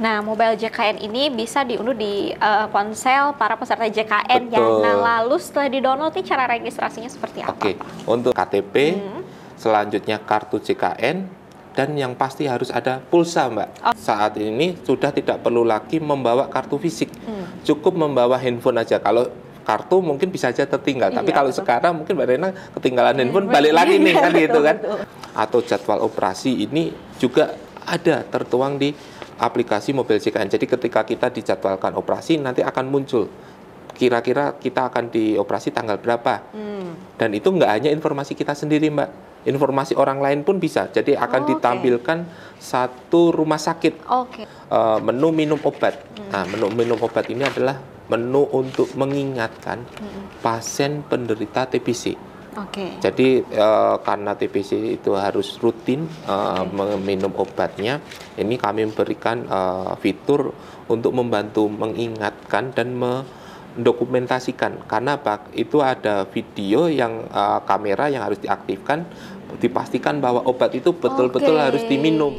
Nah, mobile JKN ini bisa diunduh di ponsel para peserta JKN ya. Betul. Nah, lalu setelah di-download nih cara registrasinya seperti apa? Oke, untuk KTP, selanjutnya kartu JKN, dan yang pasti harus ada pulsa, Mbak. Saat ini sudah tidak perlu lagi membawa kartu fisik, cukup membawa handphone aja. Kalau kartu mungkin bisa aja tertinggal, tapi kalau sekarang mungkin Mbak Rena ketinggalan handphone, balik lagi nih kan gitu kan. Atau jadwal operasi ini juga ada tertuang di aplikasi Mobile JKN. Jadi ketika kita dijadwalkan operasi, nanti akan muncul kira-kira kita akan dioperasi tanggal berapa. Dan itu nggak hanya informasi kita sendiri, Mbak. Informasi orang lain pun bisa. Jadi akan ditampilkan satu rumah sakit menu minum obat. Nah, menu minum obat ini adalah menu untuk mengingatkan pasien penderita TBC. Jadi karena TBC itu harus rutin meminum obatnya, ini kami memberikan fitur untuk membantu mengingatkan dan mendokumentasikan. Karena itu ada video yang kamera yang harus diaktifkan, dipastikan bahwa obat itu betul-betul harus diminum.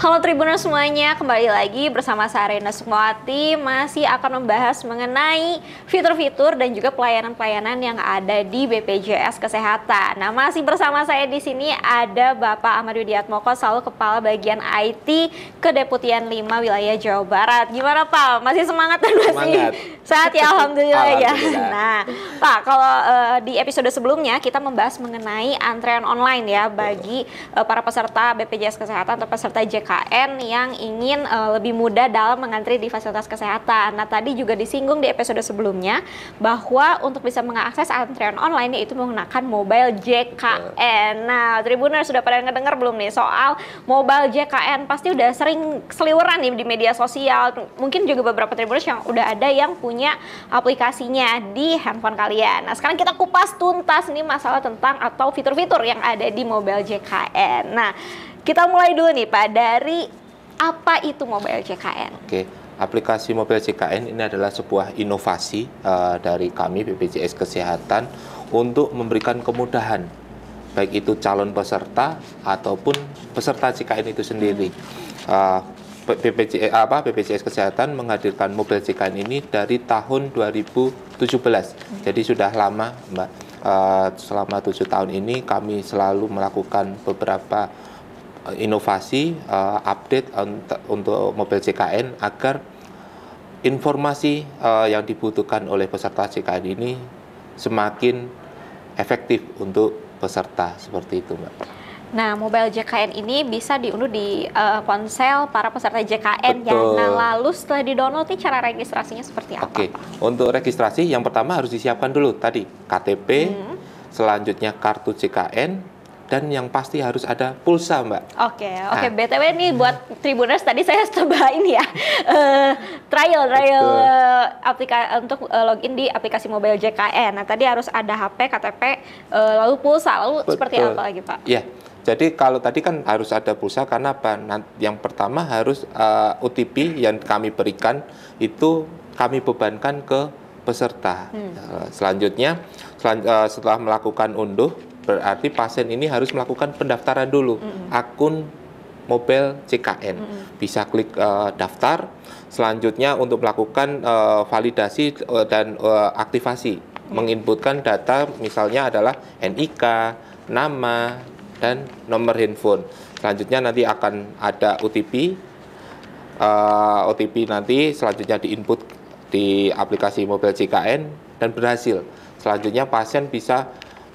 Halo Tribuners semuanya, kembali lagi bersama saya Rena Sukmawati, masih akan membahas mengenai fitur-fitur dan juga pelayanan-pelayanan yang ada di BPJS Kesehatan. Nah, masih bersama saya di sini ada Bapak Ahmad Widiatmoko, selalu Kepala Bagian IT Kedeputian 5 Wilayah Jawa Barat. Gimana Pak? Masih semangat dan masih sehat ya? Alhamdulillah ya. Nah, Pak, kalau di episode sebelumnya kita membahas mengenai antrean online ya bagi para peserta BPJS Kesehatan atau peserta JKN yang ingin lebih mudah dalam mengantri di fasilitas kesehatan. Nah, tadi juga disinggung di episode sebelumnya bahwa untuk bisa mengakses antrean online yaitu menggunakan mobile JKN. Nah, Tribuners sudah pada ngedengar belum nih soal mobile JKN? Pasti udah sering seliweran nih di media sosial. Mungkin juga beberapa Tribuners yang udah ada yang punya aplikasinya di handphone kalian. Nah, sekarang kita kupas tuntas nih masalah tentang atau fitur-fitur yang ada di mobile JKN. Nah, kita mulai dulu nih Pak, dari apa itu mobile JKN? Oke, aplikasi mobile JKN ini adalah sebuah inovasi dari kami BPJS Kesehatan untuk memberikan kemudahan baik itu calon peserta ataupun peserta JKN itu sendiri. BPJS Kesehatan menghadirkan mobile JKN ini dari tahun 2017, jadi sudah lama Mbak. Selama 7 tahun ini kami selalu melakukan beberapa inovasi, update untuk mobile JKN agar informasi yang dibutuhkan oleh peserta JKN ini semakin efektif untuk peserta, seperti itu Mbak. Nah, mobile JKN ini bisa diunduh di ponsel para peserta JKN ya. Nah, lalu setelah di-download nih cara registrasinya seperti apa? Oke, untuk registrasi yang pertama harus disiapkan dulu tadi KTP, selanjutnya kartu JKN, dan yang pasti harus ada pulsa, Mbak. Oke. BTW nih buat Tribuners, tadi saya coba ini ya, trial aplikasi untuk login di aplikasi mobile JKN. Nah, tadi harus ada HP, KTP, lalu pulsa, lalu seperti apa lagi Pak? Iya, jadi kalau tadi kan harus ada pulsa karena apa? Yang pertama harus OTP yang kami berikan itu kami bebankan ke peserta. Selanjutnya, setelah melakukan unduh, berarti pasien ini harus melakukan pendaftaran dulu akun mobile JKN. Bisa klik daftar. Selanjutnya untuk melakukan validasi dan aktivasi, menginputkan data misalnya adalah NIK, nama, dan nomor handphone. Selanjutnya nanti akan ada OTP. OTP nanti selanjutnya diinput di aplikasi mobile JKN dan berhasil. Selanjutnya pasien bisa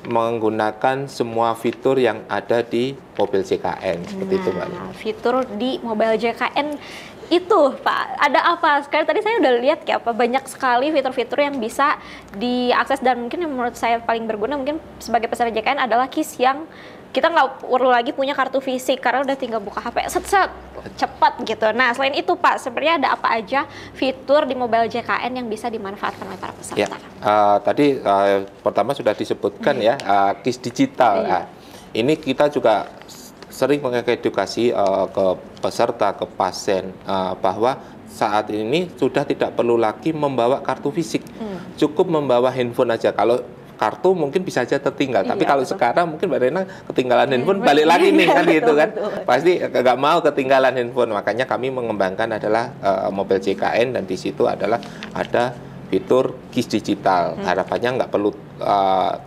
menggunakan semua fitur yang ada di mobile JKN, seperti itu Mbak. Fitur di mobile JKN itu Pak, ada apa? Sekali tadi saya udah lihat ya, banyak sekali fitur-fitur yang bisa diakses, dan mungkin yang menurut saya paling berguna mungkin sebagai peserta JKN adalah KIS yang kita nggak perlu lagi punya kartu fisik karena udah tinggal buka HP set cepat gitu. Nah, selain itu Pak, sebenarnya ada apa aja fitur di mobile JKN yang bisa dimanfaatkan oleh para peserta? Ya, tadi pertama sudah disebutkan ya, KIS digital. Nah, ini kita juga sering mengedukasi ke peserta, ke pasien bahwa saat ini sudah tidak perlu lagi membawa kartu fisik, cukup membawa handphone aja. Kalau kartu mungkin bisa aja tertinggal. Tapi Iya, kalau betul. sekarang mungkin Mbak Rena ketinggalan handphone, balik lagi nih kan gitu kan. Pasti nggak mau ketinggalan handphone. Makanya kami mengembangkan adalah Mobile JKN, dan di situ adalah ada fitur KIS digital. Harapannya nggak perlu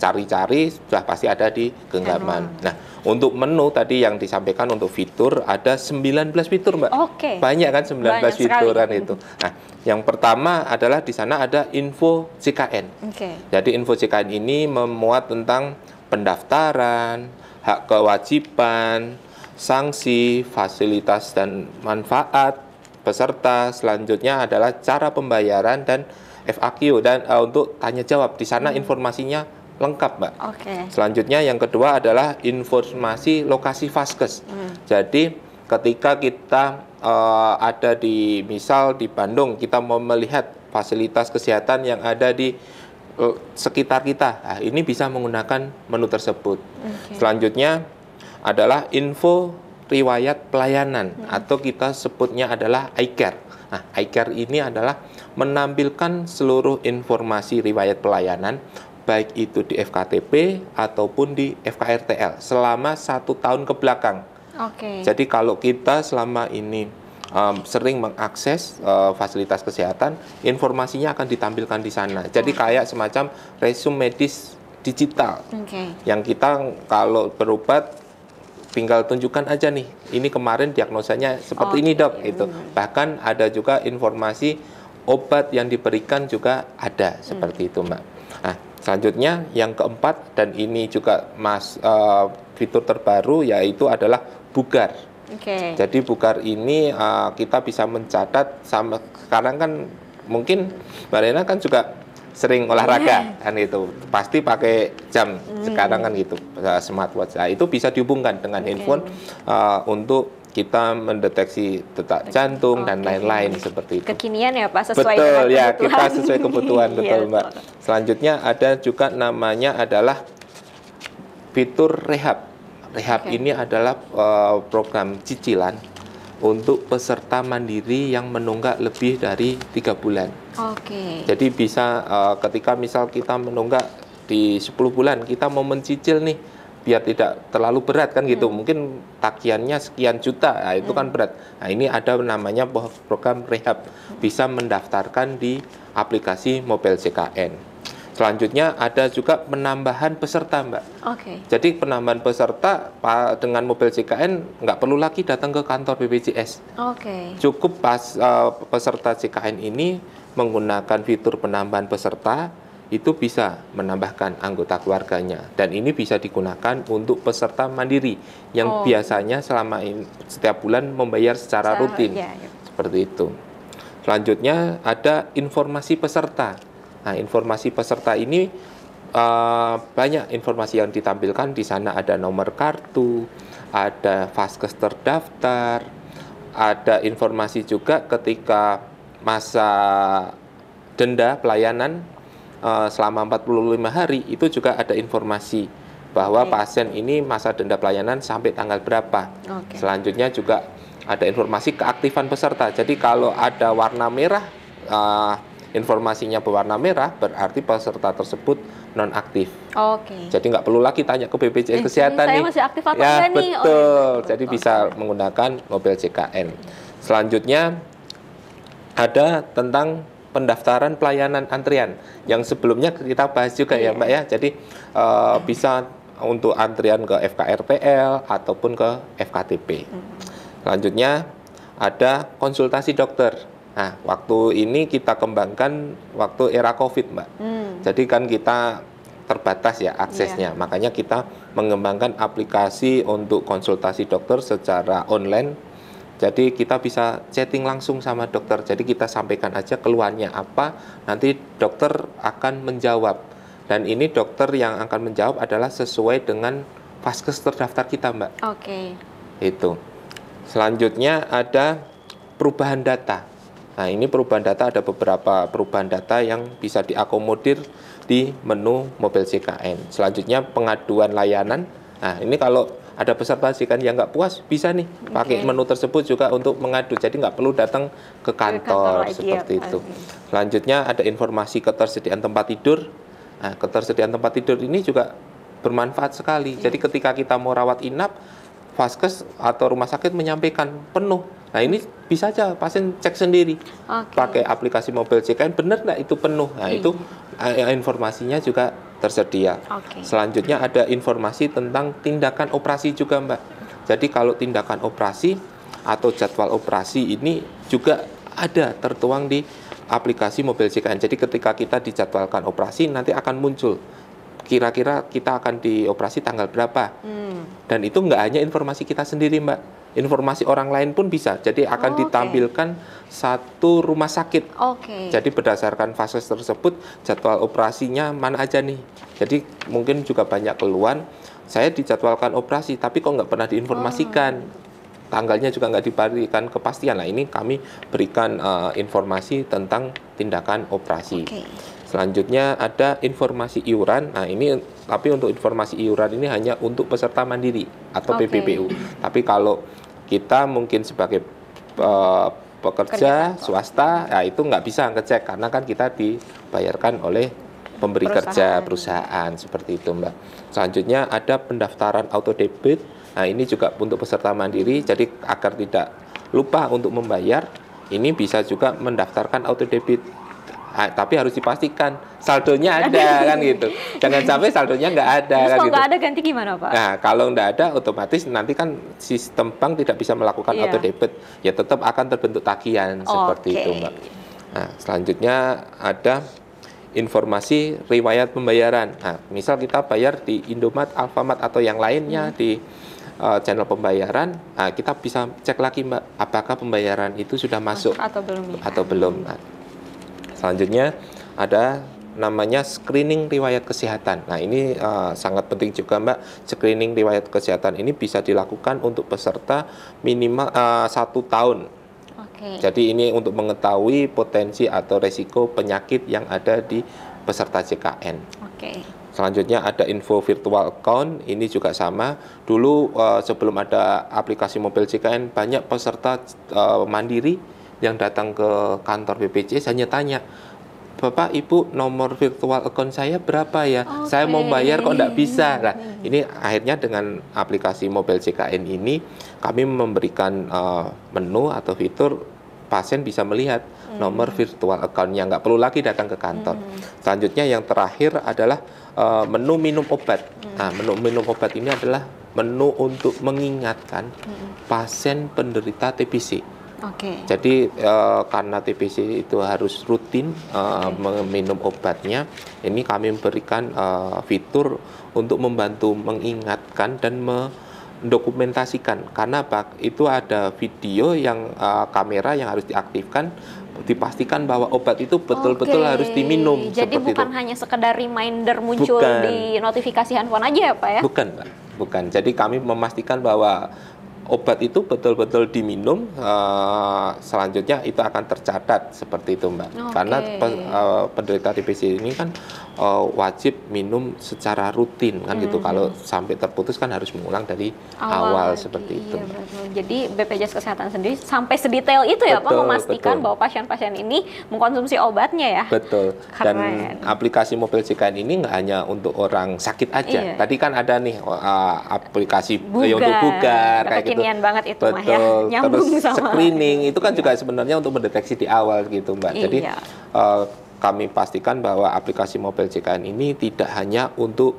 cari-cari, sudah pasti ada di genggaman. Nah, untuk menu tadi yang disampaikan untuk fitur ada 19 fitur, Mbak. Oke. Banyak kan 19 Banyak fituran sekali. itu. Nah, yang pertama adalah di sana ada info JKN. Oke. Jadi info JKN ini memuat tentang pendaftaran, hak kewajiban, sanksi, fasilitas dan manfaat peserta. Selanjutnya adalah cara pembayaran dan FAQ, dan untuk tanya jawab. Di sana informasinya lengkap, Mbak. Oke. Selanjutnya yang kedua adalah informasi lokasi Vaskes. Jadi ketika kita ada di misal di Bandung, kita mau melihat fasilitas kesehatan yang ada di sekitar kita. Nah, ini bisa menggunakan menu tersebut. Selanjutnya adalah info riwayat pelayanan atau kita sebutnya adalah iCare. Nah, iCare ini adalah menampilkan seluruh informasi riwayat pelayanan, baik itu di FKTP ataupun di FKRTL selama 1 tahun ke belakang. Oke. Jadi kalau kita selama ini sering mengakses fasilitas kesehatan, informasinya akan ditampilkan di sana. Jadi kayak semacam resume medis digital. Oke. Yang kita kalau berobat tinggal tunjukkan aja nih, ini kemarin diagnosanya seperti ini, Dok, itu. Bahkan ada juga informasi obat yang diberikan juga ada seperti itu, Mbak. Nah, selanjutnya yang keempat, dan ini juga fitur terbaru, yaitu adalah bugar. Oke. Jadi bugar ini kita bisa mencatat, sama sekarang kan mungkin Mbak Rena kan juga sering olahraga kan itu, pasti pakai jam sekarang kan gitu, smartwatch. Nah, itu bisa dihubungkan dengan handphone untuk kita mendeteksi detak jantung dan lain-lain seperti itu. Kekinian ya Pak, sesuai Betul dengan ya, kebutuhan. kita sesuai kebutuhan, Iya, betul Mbak. Selanjutnya ada juga namanya adalah fitur rehab. Rehab ini adalah program cicilan untuk peserta mandiri yang menunggak lebih dari 3 bulan. Oke. Jadi bisa ketika misal kita menunggak di 10 bulan, kita mau mencicil nih biar tidak terlalu berat kan gitu. Mungkin tagihannya sekian juta, nah, itu kan berat. Nah, ini ada namanya program rehab, bisa mendaftarkan di aplikasi Mobile JKN. Selanjutnya ada juga penambahan peserta, Mbak. Oke. Jadi penambahan peserta dengan Mobile JKN nggak perlu lagi datang ke kantor BPJS. Oke. Cukup pas peserta JKN ini menggunakan fitur penambahan peserta, itu bisa menambahkan anggota keluarganya. Dan ini bisa digunakan untuk peserta mandiri yang biasanya selama ini setiap bulan membayar secara rutin. Iya, iya. Seperti itu. Selanjutnya ada informasi peserta. Nah, informasi peserta ini banyak informasi yang ditampilkan di sana. Ada nomor kartu, ada Vaskes terdaftar, ada informasi juga ketika masa denda pelayanan selama 45 hari, itu juga ada informasi bahwa pasien ini masa denda pelayanan sampai tanggal berapa. Selanjutnya juga ada informasi keaktifan peserta. Jadi kalau ada warna merah, informasinya berwarna merah, berarti peserta tersebut nonaktif. Jadi nggak perlu lagi tanya ke BPJS Kesehatan saya nih. masih aktif atau ya enggak nih? betul. Jadi bisa menggunakan Mobile JKN. Selanjutnya ada tentang pendaftaran pelayanan antrian yang sebelumnya kita bahas juga ya, Mbak ya. Jadi bisa untuk antrian ke FKRTL ataupun ke FKTP. Selanjutnya ada konsultasi dokter. Nah, waktu ini kita kembangkan waktu era COVID, Mbak. Jadi kan kita terbatas ya aksesnya. Makanya kita mengembangkan aplikasi untuk konsultasi dokter secara online. Jadi kita bisa chatting langsung sama dokter. Jadi kita sampaikan aja keluhannya apa, nanti dokter akan menjawab. Dan ini dokter yang akan menjawab adalah sesuai dengan Vaskes terdaftar kita, Mbak. Itu. Selanjutnya ada perubahan data. Nah, ini perubahan data, ada beberapa perubahan data yang bisa diakomodir di menu Mobile JKN. Selanjutnya pengaduan layanan. Nah, ini kalau ada peserta JKN yang nggak puas, bisa nih pakai menu tersebut juga untuk mengadu. Jadi nggak perlu datang ke kantor seperti itu. Selanjutnya ada informasi ketersediaan tempat tidur. Nah, ketersediaan tempat tidur ini juga bermanfaat sekali. Jadi ketika kita mau rawat inap, vaskes atau rumah sakit menyampaikan penuh. Nah, ini bisa aja pasien cek sendiri. Pakai aplikasi Mobile CKN, benar nggak itu penuh. Nah, itu informasinya juga tersedia. Selanjutnya ada informasi tentang tindakan operasi juga, Mbak. Jadi kalau tindakan operasi atau jadwal operasi ini juga ada tertuang di aplikasi Mobile CKN. Jadi ketika kita dijadwalkan operasi, nanti akan muncul kira-kira kita akan dioperasi tanggal berapa. Dan itu nggak hanya informasi kita sendiri, Mbak. Informasi orang lain pun bisa. Jadi akan ditampilkan satu rumah sakit. Jadi berdasarkan fase tersebut, jadwal operasinya mana aja nih. Jadi mungkin juga banyak keluhan, saya dijadwalkan operasi, tapi kok nggak pernah diinformasikan. Tanggalnya juga nggak diberikan kepastian. Nah, ini kami berikan informasi tentang tindakan operasi. Selanjutnya ada informasi iuran. Nah, ini tapi untuk informasi iuran ini hanya untuk peserta mandiri atau PPPU. Tapi kalau kita mungkin sebagai pekerja swasta, ya itu nggak bisa ngecek karena kan kita dibayarkan oleh pemberi kerja perusahaan seperti itu, Mbak. Selanjutnya ada pendaftaran auto debit. Nah, ini juga untuk peserta mandiri. Jadi agar tidak lupa untuk membayar, ini bisa juga mendaftarkan auto debit. Tapi harus dipastikan saldonya ada kan gitu. Jangan sampai saldonya nggak ada. Terus kan kalau gitu. nggak ada ganti gimana, Pak? Nah, kalau nggak ada otomatis nanti kan sistem bank tidak bisa melakukan auto debit. Ya tetap akan terbentuk tagihan seperti itu, Mbak. Nah, selanjutnya ada informasi riwayat pembayaran. Nah, misal kita bayar di Indomaret, Alfamart atau yang lainnya di channel pembayaran, nah, kita bisa cek lagi, Mbak, apakah pembayaran itu sudah masuk atau belum. Nah, selanjutnya ada namanya screening riwayat kesehatan. Nah, ini sangat penting juga, Mbak. Screening riwayat kesehatan ini bisa dilakukan untuk peserta minimal 1 tahun. Jadi ini untuk mengetahui potensi atau resiko penyakit yang ada di peserta JKN. Selanjutnya ada info virtual account, ini juga sama. Dulu sebelum ada aplikasi Mobile JKN, banyak peserta mandiri yang datang ke kantor BPJS hanya tanya, Bapak, Ibu, nomor virtual account saya berapa ya? Saya mau bayar kok nggak bisa. Nah, ini akhirnya dengan aplikasi Mobile JKN ini, kami memberikan menu atau fitur pasien bisa melihat nomor virtual account-nya, nggak perlu lagi datang ke kantor. Selanjutnya yang terakhir adalah menu minum obat. Nah, menu minum obat ini adalah menu untuk mengingatkan pasien penderita TBC. Jadi karena TBC itu harus rutin meminum obatnya, ini kami memberikan fitur untuk membantu mengingatkan dan mendokumentasikan. Karena itu ada video yang kamera yang harus diaktifkan, dipastikan bahwa obat itu betul-betul harus diminum. Jadi bukan hanya sekedar reminder muncul di notifikasi handphone aja ya, Pak ya? Bukan, Mbak. Bukan. Jadi kami memastikan bahwa obat itu betul-betul diminum, selanjutnya itu akan tercatat seperti itu, Mbak. Karena penderita TBC ini kan wajib minum secara rutin kan gitu. Kalau sampai terputus kan harus mengulang dari awal seperti itu. Jadi BPJS Kesehatan sendiri sampai sedetail itu ya, Pak, memastikan bahwa pasien-pasien ini mengkonsumsi obatnya ya. Betul. Dan aplikasi Mobile JKN ini nggak hanya untuk orang sakit aja. Tadi kan ada nih aplikasi untuk bugar kayak gitu. Banget itu, Mah, ya. Nyambung Terus sama screening itu kan juga sebenarnya untuk mendeteksi di awal gitu, Mbak. Jadi kami pastikan bahwa aplikasi Mobile JKN ini tidak hanya untuk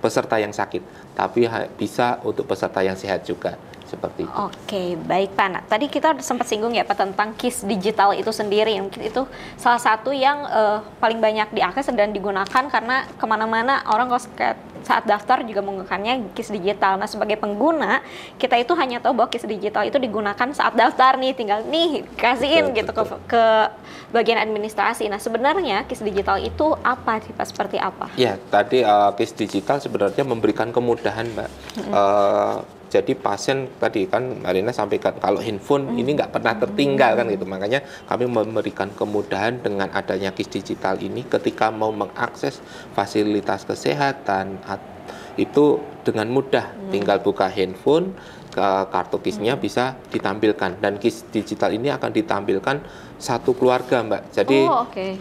peserta yang sakit, tapi bisa untuk peserta yang sehat juga. Seperti itu. Baik, Pak. Nah, tadi kita sempat singgung ya, Pak, tentang KIS digital itu sendiri. Mungkin itu salah satu yang paling banyak diakses dan digunakan karena kemana-mana orang saat daftar juga menggunakannya KIS digital. Nah, sebagai pengguna, kita itu hanya tahu bahwa KIS digital itu digunakan saat daftar nih, tinggal nih kasihin gitu ke bagian administrasi. Nah, sebenarnya KIS digital itu apa sih, Pak? Seperti apa? Ya, tadi KIS digital sebenarnya memberikan kemudahan, Mbak. Jadi pasien tadi kan Marina sampaikan kalau handphone ini nggak pernah tertinggal kan gitu. Makanya kami memberikan kemudahan dengan adanya KIS digital ini ketika mau mengakses fasilitas kesehatan itu dengan mudah. Tinggal buka handphone, kartu KIS-nya bisa ditampilkan, dan KIS digital ini akan ditampilkan satu keluarga, Mbak. Jadi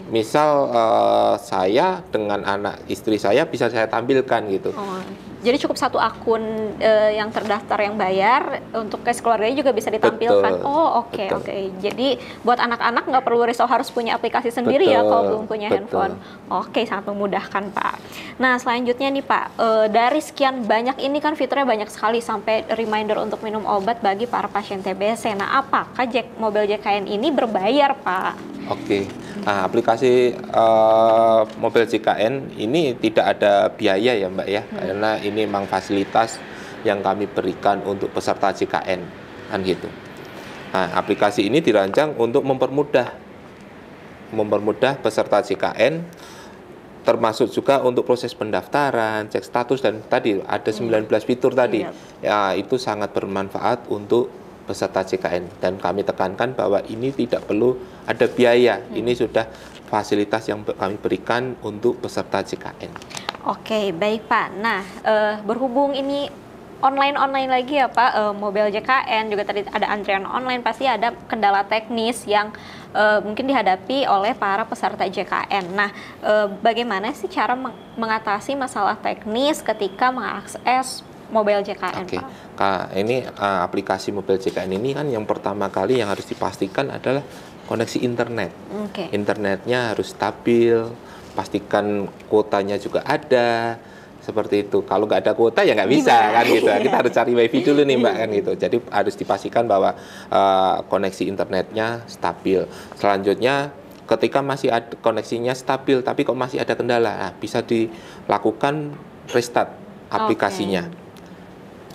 misal saya dengan anak istri saya bisa saya tampilkan gitu. Jadi cukup satu akun yang terdaftar yang bayar, untuk KIS keluarganya juga bisa ditampilkan. Betul. Oke. Jadi buat anak-anak nggak perlu risau harus punya aplikasi sendiri ya kalau belum punya handphone. Oke, sangat memudahkan, Pak. Nah, selanjutnya nih, Pak, dari sekian banyak ini kan fiturnya banyak sekali, sampai reminder untuk minum obat bagi para pasien TBC. Nah, apakah mobil JKN ini berbayar, Pak? Oke. Nah, aplikasi mobil JKN ini tidak ada biaya ya, Mbak ya, karena ini memang fasilitas yang kami berikan untuk peserta JKN, kan gitu. Nah, aplikasi ini dirancang untuk mempermudah peserta JKN, termasuk juga untuk proses pendaftaran, cek status, dan tadi ada 19 fitur tadi. Ya, itu sangat bermanfaat untuk peserta JKN, dan kami tekankan bahwa ini tidak perlu ada biaya. Ini sudah fasilitas yang kami berikan untuk peserta JKN. Oke, baik, Pak. Nah, berhubung ini online lagi ya, Pak, mobil JKN juga tadi ada antrian online, pasti ada kendala teknis yang mungkin dihadapi oleh para peserta JKN. Nah, bagaimana sih cara mengatasi masalah teknis ketika mengakses mobil JKN, Pak? Ini aplikasi mobil JKN ini kan yang pertama kali yang harus dipastikan adalah koneksi internet. Internetnya harus stabil, pastikan kuotanya juga ada, seperti itu. Kalau nggak ada kuota ya nggak bisa kan gitu. Kita harus cari wifi dulu nih, Mbak, kan gitu. Jadi harus dipastikan bahwa koneksi internetnya stabil. Selanjutnya, ketika masih ada koneksinya stabil tapi kok masih ada kendala, bisa dilakukan restart aplikasinya.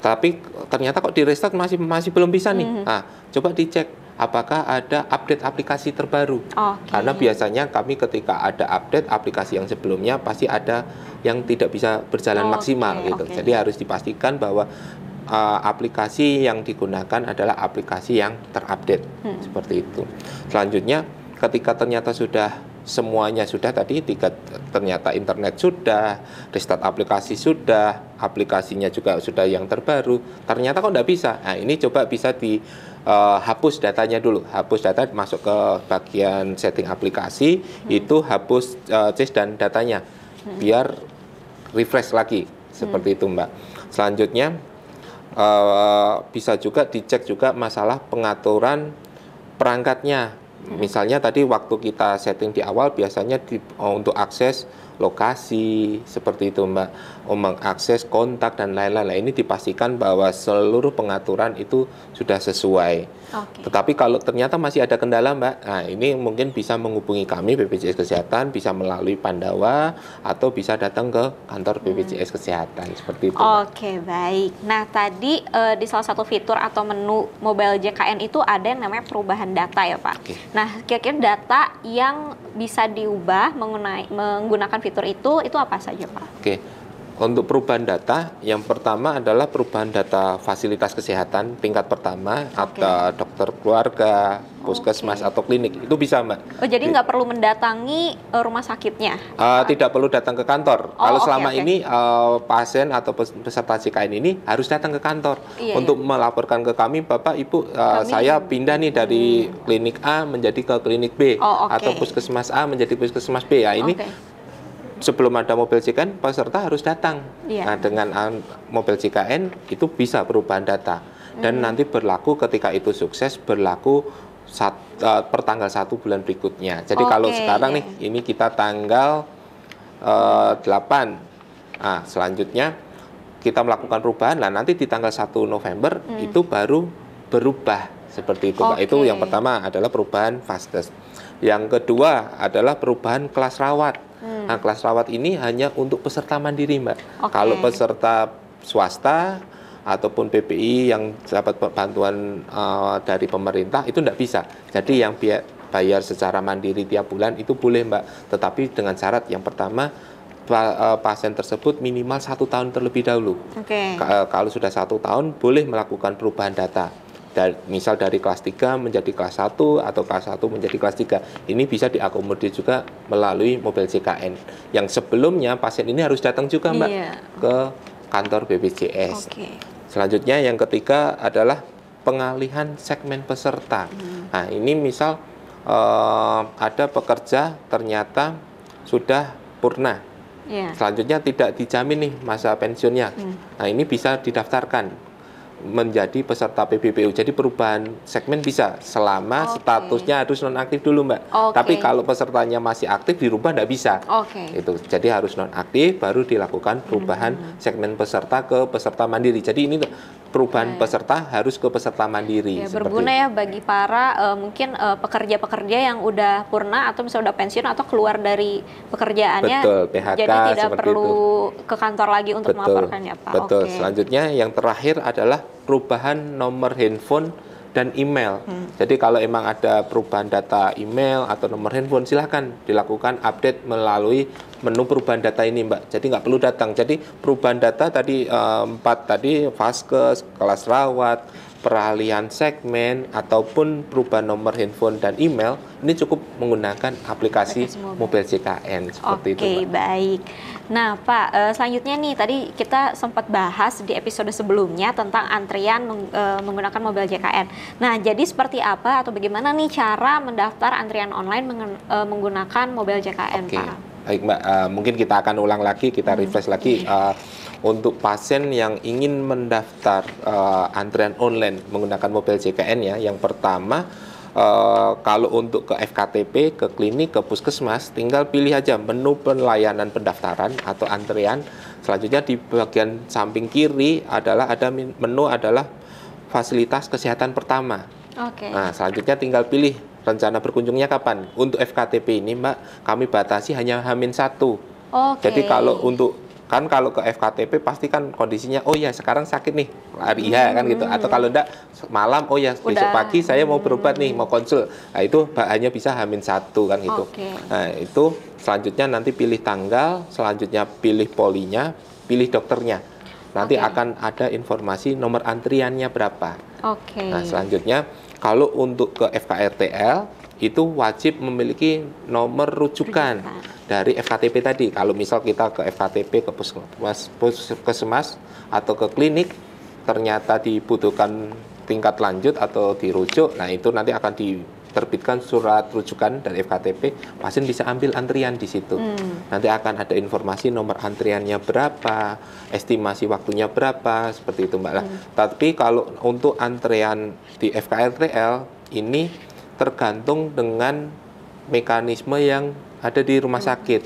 Tapi ternyata kok di restart masih belum bisa nih. Nah, coba dicek apakah ada update aplikasi terbaru. Karena biasanya kami ketika ada update aplikasi yang sebelumnya pasti ada yang tidak bisa berjalan maksimal gitu. Jadi harus dipastikan bahwa aplikasi yang digunakan adalah aplikasi yang terupdate. Seperti itu. Selanjutnya, ketika ternyata semuanya sudah tadi, ternyata internet sudah, restart aplikasi sudah, aplikasinya juga sudah yang terbaru, ternyata kok nggak bisa. Nah, ini coba bisa hapus datanya dulu. Hapus data, masuk ke bagian setting aplikasi, itu hapus cache dan datanya, biar refresh lagi. Seperti itu, Mbak. Selanjutnya, bisa juga dicek juga masalah pengaturan perangkatnya. Misalnya tadi waktu kita setting di awal biasanya untuk akses lokasi, seperti itu, Mbak, mengakses kontak dan lain-lain. Nah, ini dipastikan bahwa seluruh pengaturan itu sudah sesuai. Tetapi kalau ternyata masih ada kendala, Mbak, nah ini mungkin bisa menghubungi kami BPJS Kesehatan, bisa melalui Pandawa, atau bisa datang ke kantor BPJS Kesehatan, seperti itu. Oke, baik. Nah, tadi di salah satu fitur atau menu mobile JKN itu ada yang namanya perubahan data ya, Pak. Nah, kira-kira data yang bisa diubah menggunakan fitur itu apa saja, Pak? Untuk perubahan data, yang pertama adalah perubahan data fasilitas kesehatan tingkat pertama, atau dokter keluarga, puskesmas, atau klinik. Itu bisa, Mbak. Jadi nggak perlu mendatangi rumah sakitnya? Tidak perlu datang ke kantor. Kalau selama ini pasien atau peserta JKN ini harus datang ke kantor untuk melaporkan ke kami, Bapak, Ibu, saya pindah nih dari klinik A menjadi ke klinik B, atau puskesmas A menjadi puskesmas B. Ya, ini sebelum ada mobil JKN, peserta harus datang. Nah, dengan mobil JKN itu bisa perubahan data. Dan nanti berlaku ketika itu sukses, berlaku per tanggal 1 bulan berikutnya. Jadi kalau sekarang nih, ini kita tanggal 8. Nah, selanjutnya kita melakukan perubahan. Nah, nanti di tanggal 1 November itu baru berubah. Seperti itu, Pak. Itu yang pertama adalah perubahan vaskes. Yang kedua adalah perubahan kelas rawat. Nah, kelas rawat ini hanya untuk peserta mandiri, Mbak. Kalau peserta swasta ataupun PPI yang dapat bantuan dari pemerintah itu tidak bisa. Jadi yang bayar secara mandiri tiap bulan itu boleh, Mbak. Tetapi dengan syarat yang pertama, pasien tersebut minimal 1 tahun terlebih dahulu. Kalau sudah 1 tahun boleh melakukan perubahan data. Misal dari kelas 3 menjadi kelas 1 atau kelas 1 menjadi kelas 3. Ini bisa diakomodir juga melalui mobil JKN. Yang sebelumnya pasien ini harus datang juga, Mbak, ke kantor BPJS. Selanjutnya yang ketiga adalah pengalihan segmen peserta. Nah, ini misal ada pekerja ternyata sudah purna. Selanjutnya tidak dijamin nih masa pensiunnya. Nah, ini bisa didaftarkan menjadi peserta PBPU. Jadi perubahan segmen bisa selama statusnya harus nonaktif dulu, Mbak. Tapi kalau pesertanya masih aktif dirubah nggak bisa. Itu. Jadi harus nonaktif baru dilakukan perubahan segmen peserta ke peserta mandiri. Jadi ini perubahan peserta harus ke peserta mandiri. Berguna ya bagi para mungkin pekerja-pekerja yang udah purna atau misalnya udah pensiun atau keluar dari pekerjaannya. Betul, PHK. Jadi tidak perlu ke kantor lagi untuk melaporkan ya Pak. Betul. Selanjutnya yang terakhir adalah perubahan nomor handphone dan email. Jadi kalau emang ada perubahan data email atau nomor handphone, silahkan dilakukan update melalui menu perubahan data ini, Mbak. Jadi nggak perlu datang. Jadi perubahan data tadi 4 tadi, vaskes, kelas rawat, peralihan segmen, ataupun perubahan nomor handphone dan email, ini cukup menggunakan aplikasi Mobil JKN. Seperti itu, Mbak. Baik. Nah, Pak, selanjutnya nih, tadi kita sempat bahas di episode sebelumnya tentang antrian menggunakan mobil JKN. Nah, jadi seperti apa atau bagaimana nih cara mendaftar antrian online menggunakan mobil JKN, Pak? Baik, Mbak. Mungkin kita akan ulang lagi, kita refresh lagi. Untuk pasien yang ingin mendaftar antrian online menggunakan mobil JKN ya, yang pertama, kalau untuk ke FKTP, ke klinik, ke puskesmas, tinggal pilih aja menu pelayanan pendaftaran atau antrian. Selanjutnya di bagian samping kiri adalah ada menu adalah fasilitas kesehatan pertama. Nah, selanjutnya tinggal pilih rencana berkunjungnya kapan. Untuk FKTP ini, Mbak, kami batasi hanya H-1. Jadi kalau untuk kalau ke FKTP pasti kan kondisinya, oh ya sekarang sakit nih, hari kan gitu. Atau kalau enggak malam, oh ya besok pagi saya mau berobat nih, mau konsul. Nah, itu hanya bisa H-1 kan gitu. Nah, itu selanjutnya nanti pilih tanggal, selanjutnya pilih polinya, pilih dokternya. Nanti akan ada informasi nomor antriannya berapa. Nah, selanjutnya kalau untuk ke FKRTL itu wajib memiliki nomor rujukan dari FKTP tadi. Kalau misal kita ke FKTP, ke puskesmas atau ke klinik, ternyata dibutuhkan tingkat lanjut atau dirujuk, nah itu nanti akan diterbitkan surat rujukan dari FKTP, pasien bisa ambil antrian di situ. Nanti akan ada informasi nomor antriannya berapa, estimasi waktunya berapa, seperti itu, Mbak. Tapi kalau untuk antrian di FKRTL ini tergantung dengan mekanisme yang ada di rumah sakit.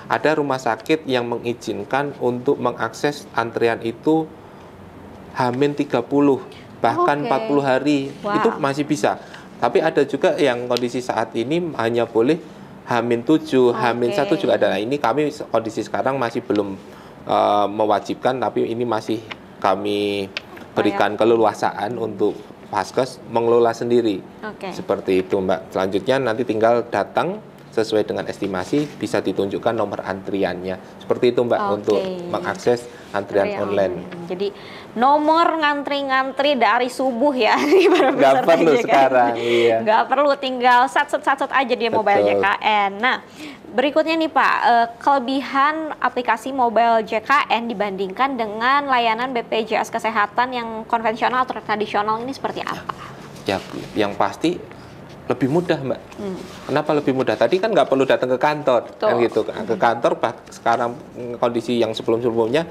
Ada rumah sakit yang mengizinkan untuk mengakses antrian itu H-30, bahkan 40 hari, itu masih bisa. Tapi ada juga yang kondisi saat ini hanya boleh H-7, H-1 juga ada. Nah, ini kami kondisi sekarang masih belum mewajibkan, tapi ini masih kami berikan keleluasaan untuk vaskes mengelola sendiri. Seperti itu, Mbak. Selanjutnya nanti tinggal datang sesuai dengan estimasi, bisa ditunjukkan nomor antriannya. Seperti itu, Mbak, untuk mengakses antrian online. Jadi nomor ngantri-ngantri dari subuh ya. Nggak perlu sekarang. Nggak perlu, tinggal sat-sat aja dia mobil JKN. Nah, berikutnya nih Pak, kelebihan aplikasi mobil JKN dibandingkan dengan layanan BPJS Kesehatan yang konvensional atau tradisional ini seperti apa? Ya, yang pasti lebih mudah, Mbak. Kenapa lebih mudah? Tadi kan nggak perlu datang ke kantor, kan gitu. Ke kantor, sekarang kondisi yang sebelum-sebelumnya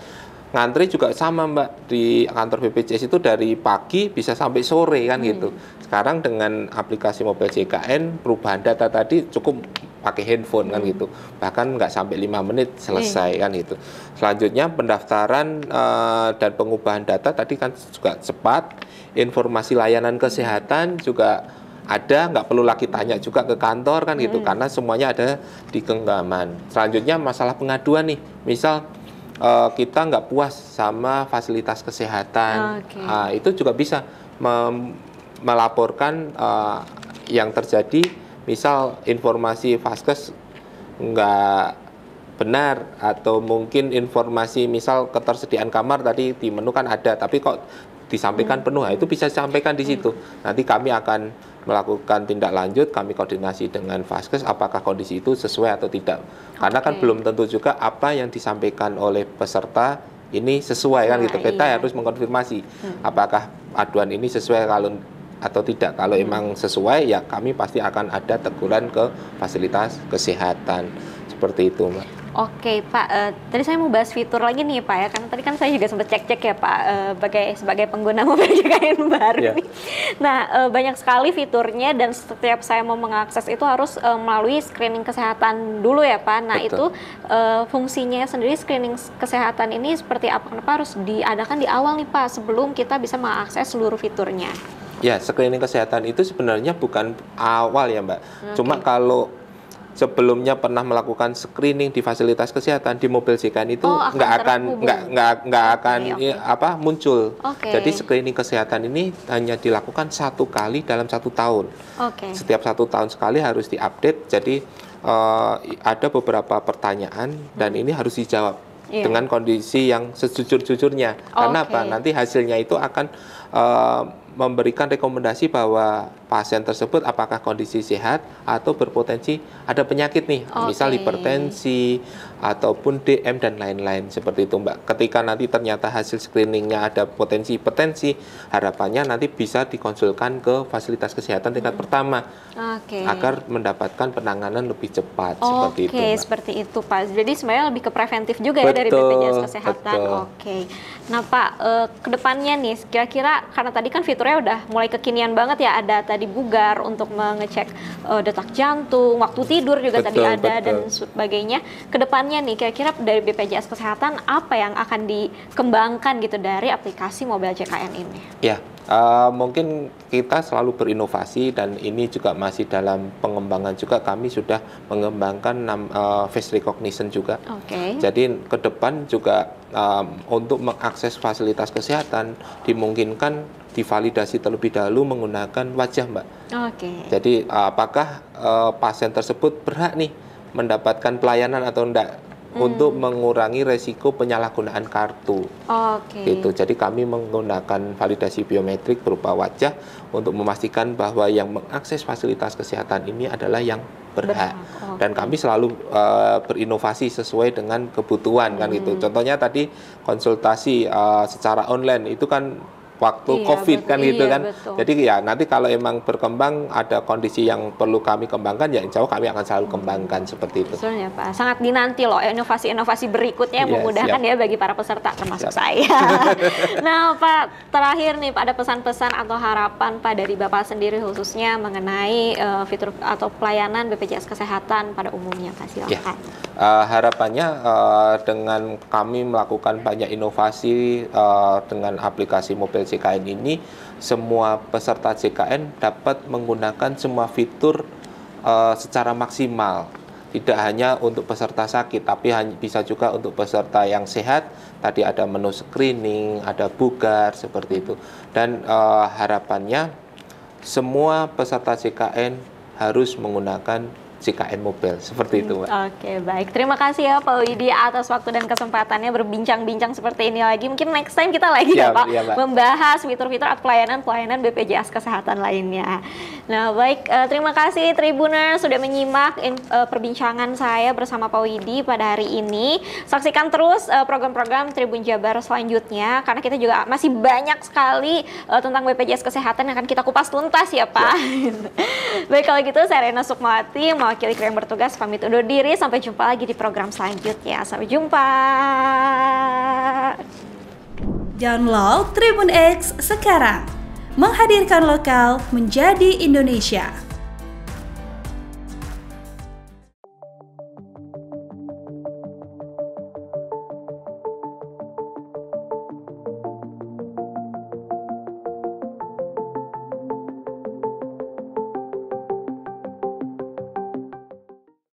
ngantri juga sama, Mbak. Di kantor BPJS itu dari pagi bisa sampai sore kan gitu. Sekarang dengan aplikasi mobil JKN, perubahan data tadi cukup pakai handphone kan gitu. Bahkan nggak sampai 5 menit selesai kan gitu. Selanjutnya pendaftaran dan pengubahan data tadi kan juga cepat. Informasi layanan kesehatan juga ada, nggak perlu lagi tanya juga ke kantor kan gitu, karena semuanya ada di genggaman. Selanjutnya masalah pengaduan nih, misal kita nggak puas sama fasilitas kesehatan, itu juga bisa melaporkan yang terjadi, misal informasi vaskes nggak benar, atau mungkin informasi misal ketersediaan kamar tadi di menu kan ada, tapi kok disampaikan penuh, itu bisa disampaikan di situ. Nanti kami akan melakukan tindak lanjut, kami koordinasi dengan vaskes apakah kondisi itu sesuai atau tidak. Karena kan belum tentu juga apa yang disampaikan oleh peserta ini sesuai kan gitu. Kita iya. harus mengkonfirmasi apakah aduan ini sesuai atau tidak. Kalau emang sesuai ya kami pasti akan ada teguran ke fasilitas kesehatan. Seperti itu, Mbak. Oke Pak, tadi saya mau bahas fitur lagi nih Pak ya, karena tadi kan saya juga sempat cek-cek ya Pak, sebagai pengguna mobil JKN baru nih. Nah, banyak sekali fiturnya dan setiap saya mau mengakses itu harus melalui screening kesehatan dulu ya Pak. Nah Betul. itu fungsinya sendiri screening kesehatan ini seperti apa? Kenapa harus diadakan di awal nih Pak, sebelum kita bisa mengakses seluruh fiturnya? Ya, screening kesehatan itu sebenarnya bukan awal ya Mbak. Cuma kalau sebelumnya pernah melakukan screening di fasilitas kesehatan di mobil JKN itu nggak akan muncul. Jadi screening kesehatan ini hanya dilakukan 1 kali dalam 1 tahun. Setiap 1 tahun sekali harus diupdate. Jadi ada beberapa pertanyaan dan ini harus dijawab dengan kondisi yang sejujur-jujurnya. Karena apa? Nanti hasilnya itu akan memberikan rekomendasi bahwa pasien tersebut apakah kondisi sehat atau berpotensi ada penyakit nih, misal hipertensi ataupun DM dan lain-lain seperti itu Mbak. Ketika nanti ternyata hasil screeningnya ada potensi hipertensi, harapannya nanti bisa dikonsulkan ke fasilitas kesehatan tingkat pertama agar mendapatkan penanganan lebih cepat seperti itu Mbak. Seperti itu Pak. Jadi sebenarnya lebih ke preventif juga ya dari BPJS Kesehatan. Nah Pak, kedepannya nih kira-kira karena tadi kan fiturnya udah mulai kekinian banget ya, ada tadi bugar untuk mengecek detak jantung, waktu tidur juga tadi ada dan sebagainya. Kedepannya nih kira-kira dari BPJS Kesehatan apa yang akan dikembangkan gitu dari aplikasi Mobile JKN ini? Ya, mungkin kita selalu berinovasi dan ini juga masih dalam pengembangan juga. Kami sudah mengembangkan face recognition juga. Jadi ke depan juga untuk mengakses fasilitas kesehatan dimungkinkan divalidasi terlebih dahulu menggunakan wajah Mbak. Jadi apakah pasien tersebut berhak nih mendapatkan pelayanan atau enggak untuk mengurangi resiko penyalahgunaan kartu. Gitu. Jadi kami menggunakan validasi biometrik berupa wajah untuk memastikan bahwa yang mengakses fasilitas kesehatan ini adalah yang berhak. Dan kami selalu berinovasi sesuai dengan kebutuhan kan gitu. Contohnya tadi konsultasi secara online itu kan waktu COVID kan gitu kan. Jadi ya nanti kalau emang berkembang ada kondisi yang perlu kami kembangkan ya insya Allah kami akan selalu kembangkan seperti itu. Betul ya Pak, sangat dinanti loh inovasi-inovasi berikutnya yang memudahkan ya bagi para peserta termasuk saya. Nah Pak, terakhir nih Pak, ada pesan-pesan atau harapan Pak dari Bapak sendiri khususnya mengenai fitur atau pelayanan BPJS Kesehatan pada umumnya Pak, silakan. Harapannya dengan kami melakukan banyak inovasi dengan aplikasi Mobile JKN ini, semua peserta JKN dapat menggunakan semua fitur secara maksimal. Tidak hanya untuk peserta sakit, tapi bisa juga untuk peserta yang sehat. Tadi ada menu screening, ada bugar, seperti itu. Dan harapannya semua peserta JKN harus menggunakan JKN Mobile, seperti itu Mbak. Baik. Terima kasih ya Pak Widi atas waktu dan kesempatannya berbincang-bincang seperti ini lagi. Mungkin next time kita lagi ya Pak, membahas fitur-fitur atau pelayanan BPJS Kesehatan lainnya. Nah baik, terima kasih Tribuners sudah menyimak perbincangan saya bersama Pak Widi pada hari ini. Saksikan terus program-program Tribun Jabar selanjutnya, karena kita juga masih banyak sekali tentang BPJS Kesehatan yang akan kita kupas tuntas ya Pak. Baik, kalau gitu saya Rena Sukmawati mewakili kru yang bertugas pamit undur diri. Sampai jumpa lagi di program selanjutnya. Sampai jumpa. Download Tribun X sekarang. Menghadirkan lokal menjadi Indonesia.